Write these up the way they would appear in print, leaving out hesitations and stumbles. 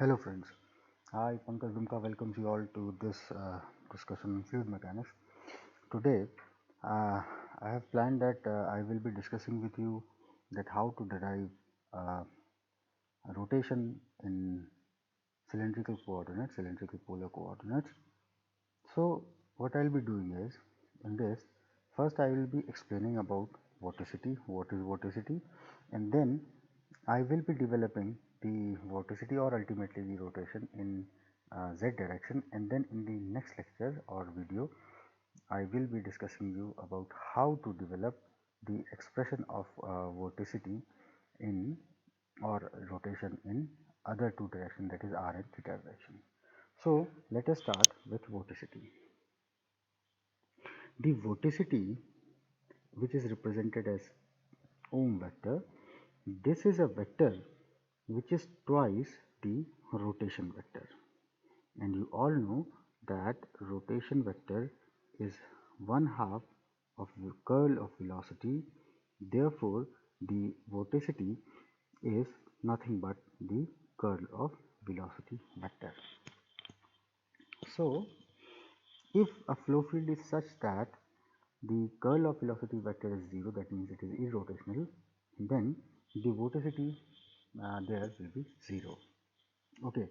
Hello friends, I Pankaj Dumka welcomes you all to this discussion on fluid mechanics. Today I have planned that I will be discussing with you that how to derive uh, rotation in cylindrical coordinates, cylindrical polar coordinates. So what I'll be doing is, in this, first I will be explaining about vorticity, what is vorticity, and then I will be developing the vorticity or ultimately the rotation in z direction, and then in the next lecture or video I will be discussing you about how to develop the expression of vorticity in or rotation in other two direction, that is r and theta direction. So let us start with vorticity. The vorticity, which is represented as ohm vector, this is a vector which is twice the rotation vector, and you all know that rotation vector is one half of the curl of velocity. Therefore the vorticity is nothing but the curl of velocity vector. So if a flow field is such that the curl of velocity vector is 0, that means it is irrotational, then the vorticity there will be 0. Okay,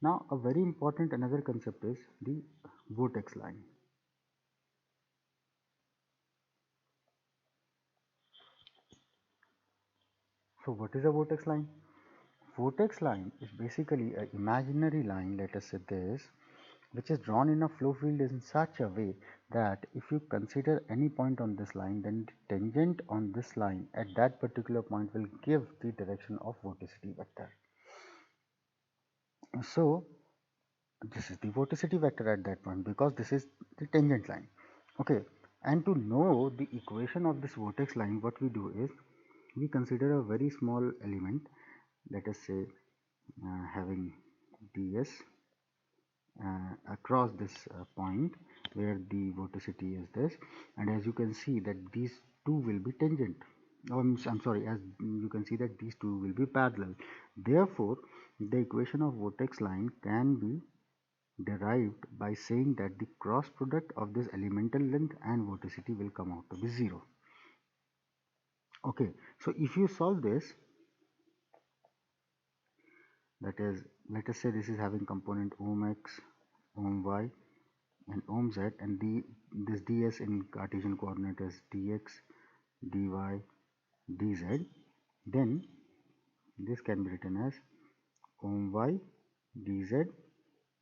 now a very important another concept is the vortex line. So what is a vortex line? Vortex line is basically an imaginary line, let us say this, which is drawn in a flow field in such a way that if you consider any point on this line, then the tangent on this line at that particular point will give the direction of vorticity vector. So this is the vorticity vector at that point because this is the tangent line. Okay, and to know the equation of this vortex line, what we do is we consider a very small element, let us say having ds across this point where the vorticity is this, and as you can see that these two will be tangent. I'm sorry, as you can see that these two will be parallel. Therefore the equation of vortex line can be derived by saying that the cross product of this elemental length and vorticity will come out to be 0. Okay, so if you solve this, that is, let us say this is having component ohm x, ohm y and ohm z, and this ds in Cartesian coordinate is dx, dy, dz, then this can be written as ohm y dz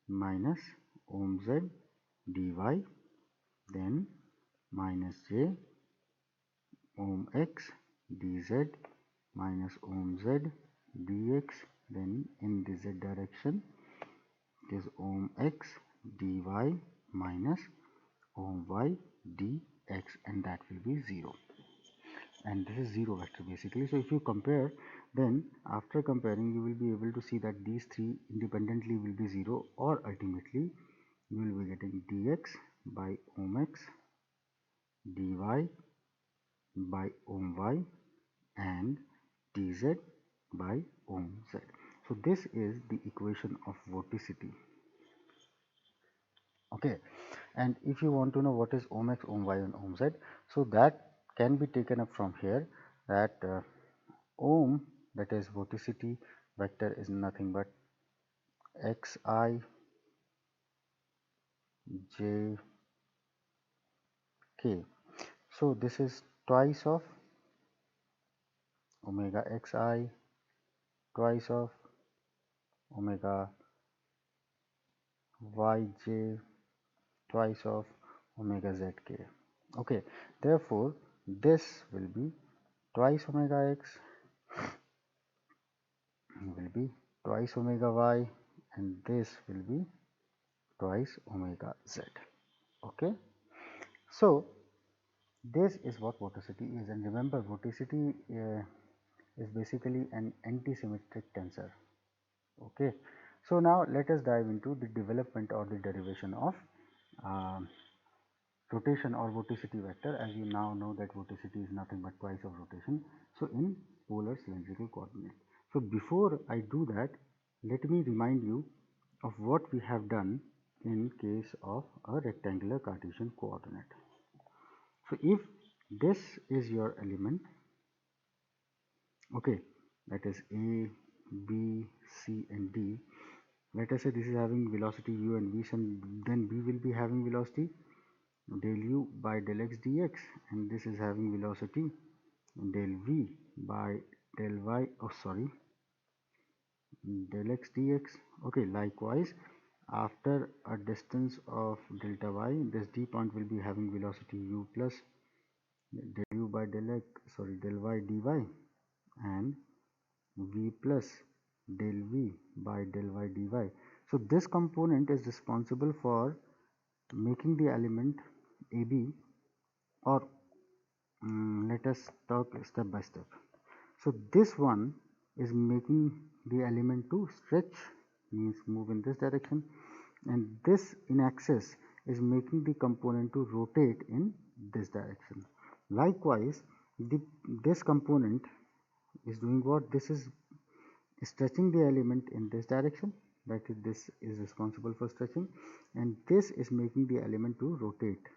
minus ohm z dy, then minus j ohm x dz minus ohm z dx, then in the z direction it is ohm x dy minus ohm y dx, and that will be 0, and this is 0 vector basically. So if you compare, then after comparing you will be able to see that these three independently will be 0, or ultimately you will be getting dx by ohm x, dy by ohm y, and dz by ohm z. So this is the equation of vorticity. Okay, and if you want to know what is ohm x, ohm y and ohm z, so that can be taken up from here, that ohm, that is vorticity vector, is nothing but xi j k. So this is twice of omega xi, twice of omega yj, twice of omega zk. Okay, therefore this will be twice omega x, will be twice omega y, and this will be twice omega z. Okay, so this is what vorticity is, and remember vorticity is basically an antisymmetric tensor. Okay, so now let us dive into the development or the derivation of um, rotation or vorticity vector, as you now know that vorticity is nothing but twice of rotation, so in polar cylindrical coordinate. So before I do that, let me remind you of what we have done in case of a rectangular Cartesian coordinate. So if this is your element, okay, that is A, B, C and D. Let us say this is having velocity u and v, and then B will be having velocity del u by del x dx, and this is having velocity del v by del y, oh sorry, del x dx. Okay, likewise, after a distance of delta y, this d point will be having velocity u plus del u by del x, sorry, del y dy, and v plus del v by del y dy. So this component is responsible for making the element AB, or let us talk step by step. So this one is making the element to stretch, means move in this direction, and this in axis is making the component to rotate in this direction. Likewise, this component is doing what? This is stretching the element in this direction, that is, this is responsible for stretching, and this is making the element to rotate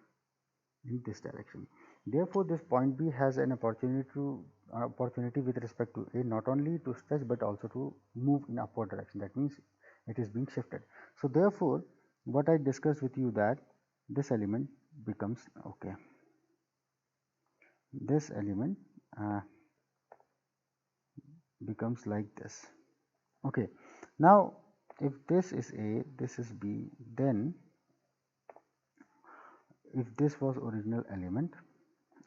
in this direction. Therefore, this point B has an opportunity with respect to A, not only to stretch but also to move in upward direction. That means it is being shifted. So therefore, what I discussed with you, that this element becomes, okay, this element becomes like this. Okay, now if this is A, this is B, then if this was original element,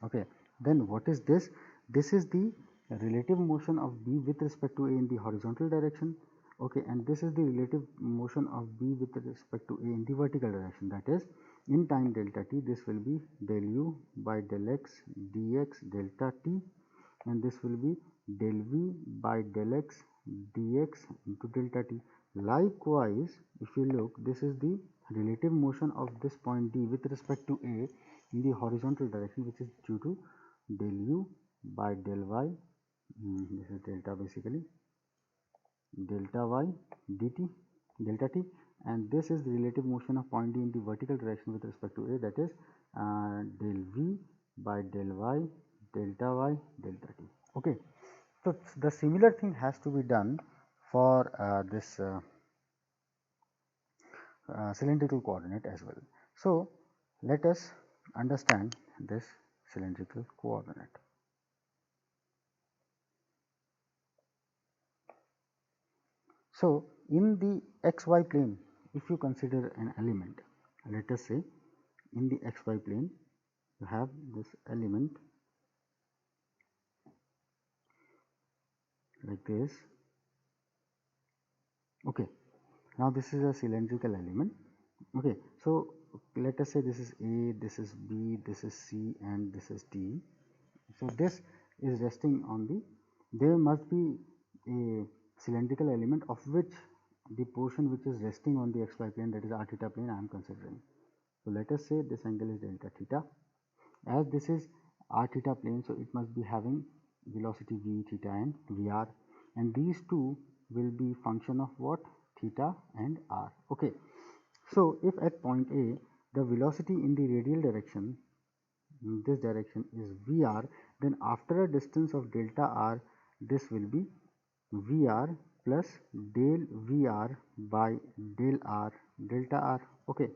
okay, then what is this? This is the relative motion of B with respect to A in the horizontal direction, okay, and this is the relative motion of B with respect to A in the vertical direction. That is, in time delta t, this will be del u by del x dx delta t, and this will be del v by del x dx into delta t. Likewise, if you look, this is the relative motion of this point D with respect to A in the horizontal direction, which is due to del u by del y, this is delta basically, delta y dt, delta t, and this is the relative motion of point D in the vertical direction with respect to A, that is del v by del y, delta y, delta t. Okay, so the similar thing has to be done for this cylindrical coordinate as well. So let us understand this cylindrical coordinate. So in the xy plane, if you consider an element, let us say in the xy plane you have this element like this. Okay, now this is a cylindrical element. Okay, so let us say this is A, this is B, this is C, and this is D. So this is resting on the, there must be a cylindrical element of which the portion which is resting on the xy plane, that is r theta plane, I am considering. So let us say this angle is delta theta. As this is r theta plane, so it must be having velocity v theta and vr, and these two will be function of what? Theta and r. Okay, so if at point A the velocity in the radial direction, in this direction, is vr, then after a distance of delta r, this will be vr plus del vr by del r delta r. Okay,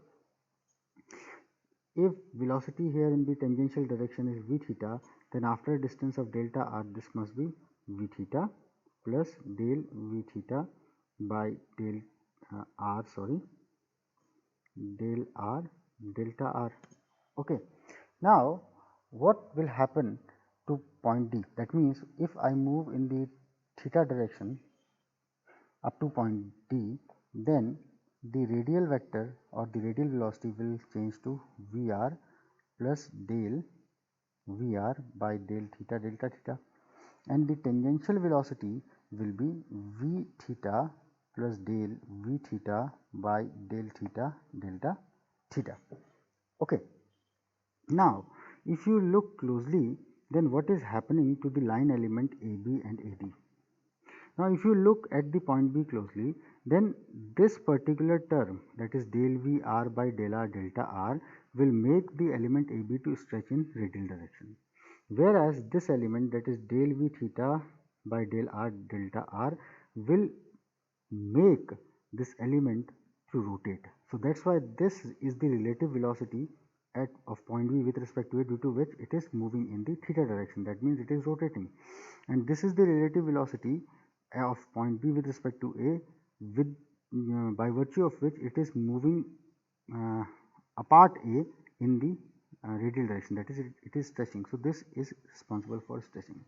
if velocity here in the tangential direction is v theta, then after a distance of delta r, this must be v theta plus del v theta by del r, sorry, del r delta r. Okay, now what will happen to point D? That means if I move in the theta direction up to point D, then the radial vector or the radial velocity will change to Vr plus del Vr by del theta delta theta, and the tangential velocity will be V theta plus del V theta by del theta delta theta. Okay, now if you look closely, then what is happening to the line element AB and AD? Now if you look at the point B closely, then this particular term, that is del V r by del r delta r, will make the element AB to stretch in radial direction. Whereas this element, that is del V theta by del r delta r, will make this element to rotate. So that's why this is the relative velocity of point B with respect to A, due to which it is moving in the theta direction. That means it is rotating. And this is the relative velocity of point B with respect to A, with by virtue of which it is moving uh, apart A in the radial direction. That is, it is stretching. So this is responsible for stretching.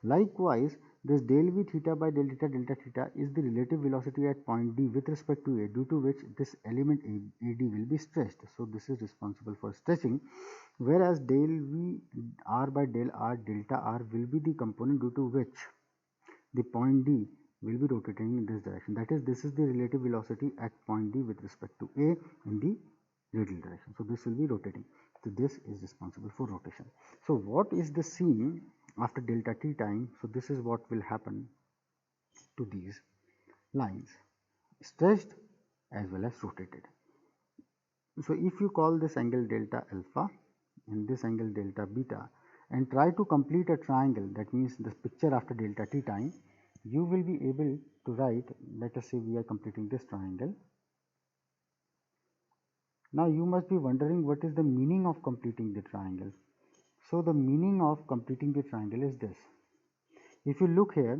Likewise, this del V theta by del theta delta theta is the relative velocity at point D with respect to A, due to which this element AD will be stretched. So this is responsible for stretching, whereas del V r by del r delta r will be the component due to which the point D will be rotating in this direction. That is, this is the relative velocity at point D with respect to A in the radial direction. So this will be rotating. So this is responsible for rotation. So what is the scene after delta t time? So this is what will happen to these lines, stretched as well as rotated. So if you call this angle delta alpha and this angle delta beta and try to complete a triangle, that means the picture after delta t time, you will be able to write, let us say we are completing this triangle. Now you must be wondering what is the meaning of completing the triangle. So the meaning of completing the triangle is this. If you look here,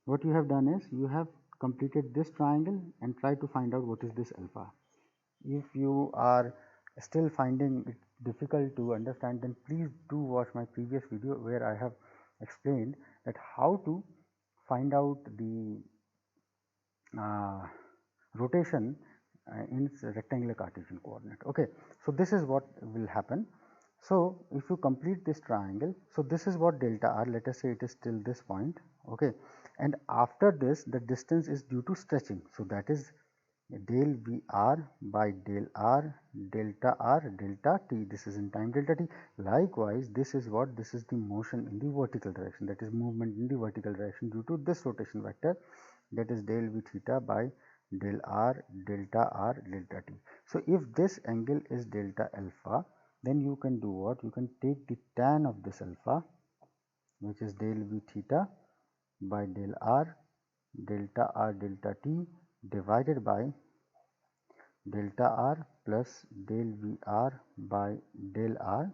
what you have done is you have completed this triangle and try to find out what is this alpha. If you are still finding it difficult to understand, then please do watch my previous video where I have explained that how to find out the rotation in rectangular Cartesian coordinate. Okay, so this is what will happen. So if you complete this triangle, so this is what delta r, let us say it is till this point. Okay, and after this the distance is due to stretching, so that is del V r by del r delta t. This is in time delta t. Likewise, this is what, this is the motion in the vertical direction, that is movement in the vertical direction due to this rotation vector, that is del V theta by del r delta t. So if this angle is delta alpha, then you can do what? You can take the tan of this alpha, which is del V theta by del r delta t divided by delta r plus del V r by del r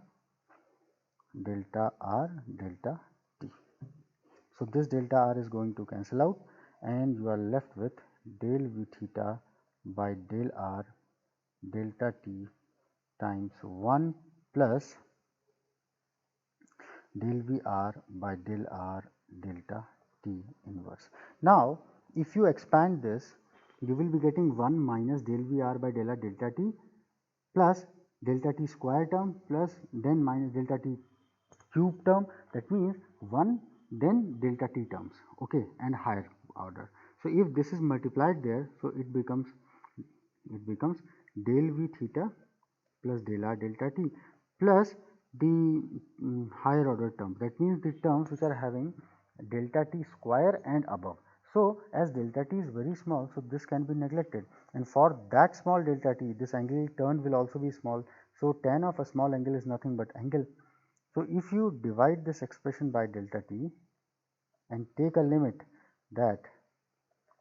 delta t. So this delta r is going to cancel out and you are left with del V theta by del r delta t times 1 plus del V r by del r delta t inverse. Now if you expand this, you will be getting 1 minus del V r by del r delta t plus delta t square term plus then minus delta t cube term, that means 1 then delta t terms, okay, and higher order. So if this is multiplied there, so it becomes del V theta plus del r delta t plus the higher order terms, that means the terms which are having delta t square and above. So as delta t is very small, so this can be neglected, and for that small delta t, this angle turn will also be small. So tan of a small angle is nothing but angle. So if you divide this expression by delta t and take a limit that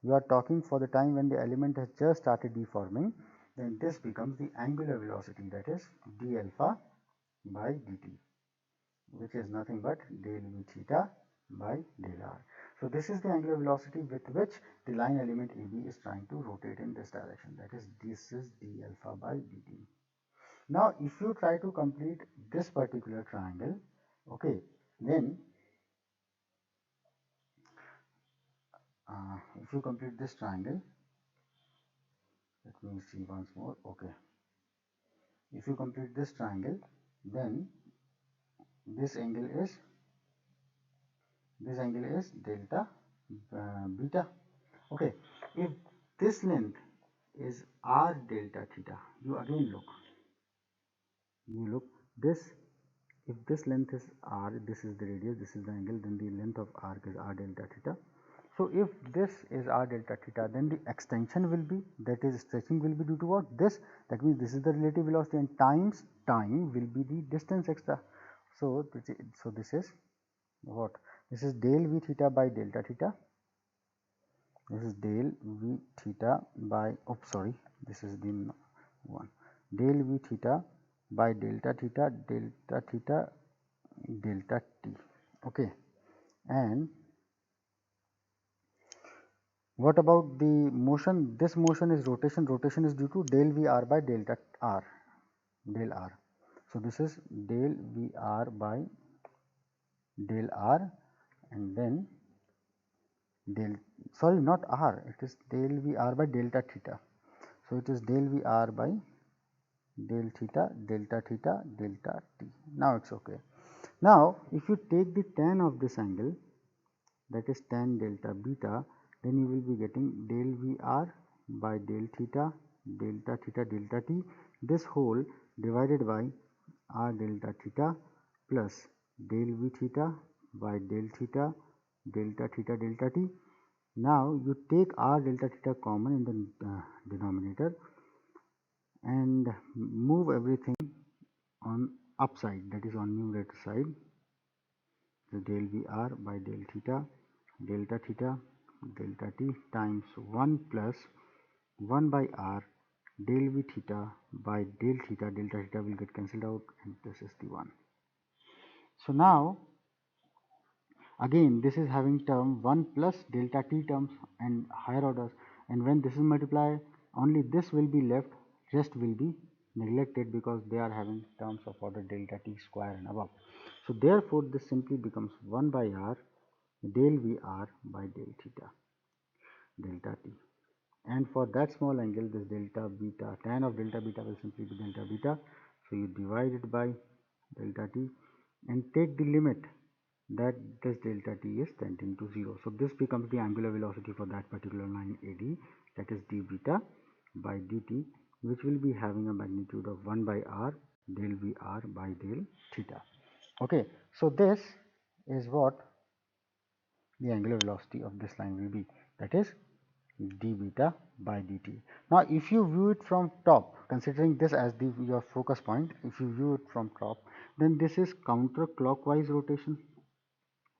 you are talking for the time when the element has just started deforming, then this becomes the angular velocity, that is d alpha by dt, which is nothing but del V theta by del r. So this is the angular velocity with which the line element AB is trying to rotate in this direction, that is this is d alpha by dt. Now if you try to complete this particular triangle, okay, then if you complete this triangle, let me see once more. Okay, if you complete this triangle, then this angle is delta beta. Okay, if this length is r delta theta, you again look this, if this length is r, this is the radius, this is the angle, then the length of arc is r delta theta. So if this is r delta theta, then the extension will be, that is stretching will be due to what? This. That means this is the relative velocity and times time will be the distance extra. So this is what? This is del v theta by delta theta. This is del v theta by, oops sorry, this is the one, del v theta by delta theta delta t. Okay, and what about the motion? This motion is rotation. Rotation is due to del v r by delta r, del r. So this is del v r by del r, and then del, sorry, not r, it is del v r by delta theta. So it is del v r by del theta delta t. Now it's okay. Now if you take the tan of this angle, that is tan delta beta, then you will be getting del v r by del theta delta t, this whole divided by r delta theta plus del v theta by del theta delta t. Now you take r delta theta common in the denominator and move everything on upside, that is on numerator side. So del v r by del theta delta t times 1 plus 1 by r del v theta by del theta, delta theta will get cancelled out, and this is the 1. So now again this is having term 1 plus delta t terms and higher orders, and when this is multiplied, only this will be left, rest will be neglected because they are having terms of order delta t square and above. So therefore this simply becomes 1 by r del v r by del theta delta t, and for that small angle this delta beta, tan of delta beta will simply be delta beta. So you divide it by delta t and take the limit that this delta t is tending to 0. So this becomes the angular velocity for that particular line AD, that is d beta by dt, which will be having a magnitude of 1 by r del v r by del theta. Okay, so this is what the angular velocity of this line will be, that is d beta by dt. Now if you view it from top, considering this as your focus point, if you view it from top, then this is counterclockwise rotation.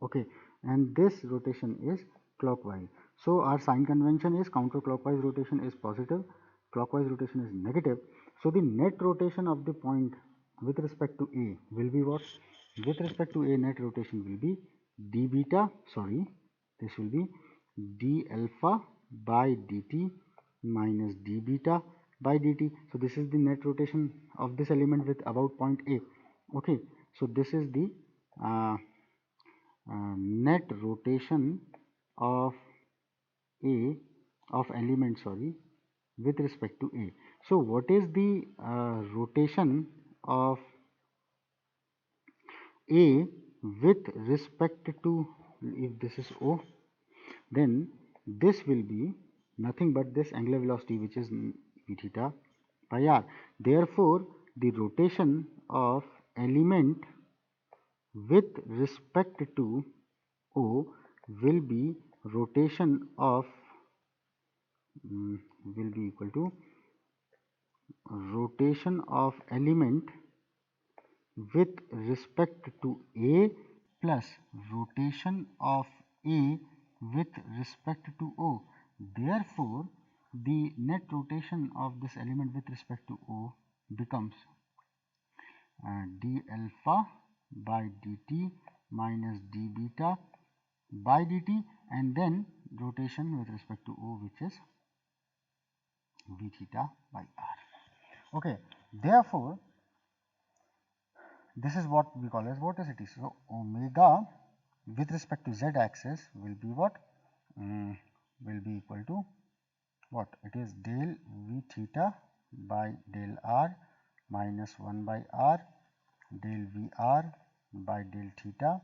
Okay, and this rotation is clockwise. So our sign convention is counterclockwise rotation is positive, clockwise rotation is negative. So the net rotation of the point with respect to A will be what? With respect to A, net rotation will be d beta, sorry, this will be d alpha by dt minus d beta by dt. So this is the net rotation of this element with about point A. Okay, so this is the net rotation of A, of element, sorry, with respect to A. So what is the rotation of A with respect to, if this is O, then this will be nothing but this angular velocity, which is v theta by r. Therefore the rotation of element with respect to O will be rotation of will be equal to rotation of element with respect to A plus rotation of A with respect to O. Therefore the net rotation of this element with respect to O becomes d alpha by dt minus d beta by dt, and then rotation with respect to O, which is v theta by r. Okay, therefore this is what we call as vorticity. So omega with respect to z axis will be what? Will be equal to what? It is del v theta by del r minus 1 by r del v r by del theta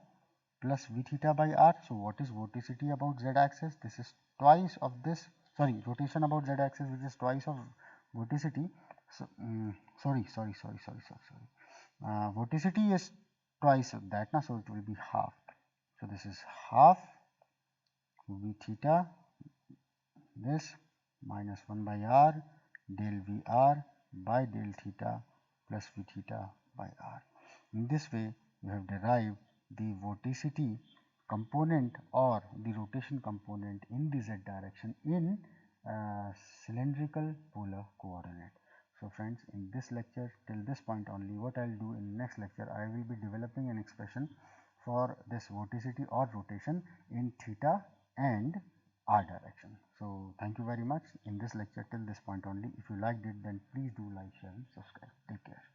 plus v theta by r. So what is vorticity about z axis? This is twice of this, sorry, rotation about z axis, which is twice of vorticity. So sorry, vorticity is twice of that, so it will be half. So this is half V theta, this minus 1 by r del Vr by del theta plus V theta by r. In this way, you have derived the vorticity component or the rotation component in the z direction in cylindrical polar coordinate. So friends, in this lecture till this point only, what I will do in next lecture, I will be developing an expression for this vorticity or rotation in theta and r direction. So thank you very much in this lecture till this point only. If you liked it, then please do like, share and subscribe. Take care.